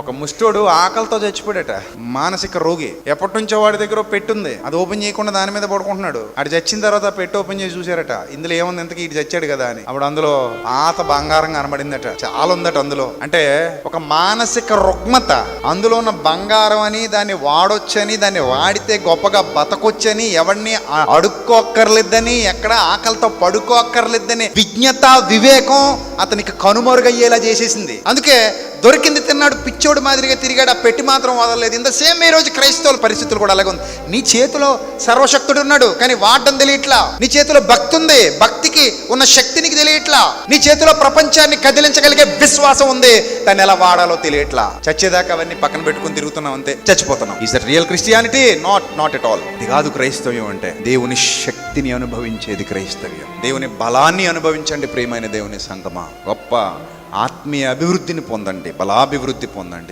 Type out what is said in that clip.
ఒక ముష్టోడు ఆకలితో చచ్చిపోయాడట. మానసిక రోగి. ఎప్పటి నుంచో వాడి దగ్గర పెట్టుంది, అది ఓపెన్ చేయకుండా దాని మీద పడుకుంటున్నాడు. ఆడు చచ్చిన తర్వాత పెట్టి ఓపెన్ చేసి చూసారట, ఇందులో ఏముంది, ఇంతకీ ఇటు చచ్చాడు కదా అని. అప్పుడు అందులో పాత బంగారం కనబడిందట. చాలా ఉందట అందులో. అంటే ఒక మానసిక రుగ్మత, అందులో ఉన్న బంగారం అని, దాన్ని వాడొచ్చని, దాన్ని వాడితే గొప్పగా బతకొచ్చని, ఎవరిని అడుక్కోక్కర్లేదని, ఎక్కడ ఆకలితో పడుకోక్కర్లేదని విజ్ఞత వివేకం అతనికి కనుమరుగయ్యేలా చేసేసింది. అందుకే దొరికింది తిన్నాడు, పిచ్చోడు మాదిరిగా తిరిగాడు, ఆ పెట్టి మాత్రం వదలలేదు. ఇంత సేమ్ ఈ రోజు క్రైస్తవుల పరిస్థితులు కూడా అలాగే ఉంది. నీ చేతిలో సర్వశక్తుడు ఉన్నాడు, కానీ వాడడం తెలియట్లా. నీ చేతిలో భక్తి ఉంది, భక్తికి ఉన్న శక్తి నీకు తెలియట్లా. నీ చేతిలో ప్రపంచాన్ని కదిలించగలిగే విశ్వాసం ఉంది, దాన్ని ఎలా వాడాలో తెలియట్లా. చచ్చేదాకా అవన్నీ పక్కన పెట్టుకుని తిరుగుతున్నాం, అంతే, చచ్చిపోతున్నాం. Is that real Christianity? Not at all. ఇది కాదు క్రైస్తవ్యం అంటే. దేవుని శక్తిని అనుభవించేది క్రైస్తవ్యం. దేవుని బలాన్ని అనుభవించండి ప్రియమైన దేవుని సంగమా. గొప్ప ఆత్మీయ అభివృద్ధిని పొందండి, బలాభివృద్ధి పొందండి.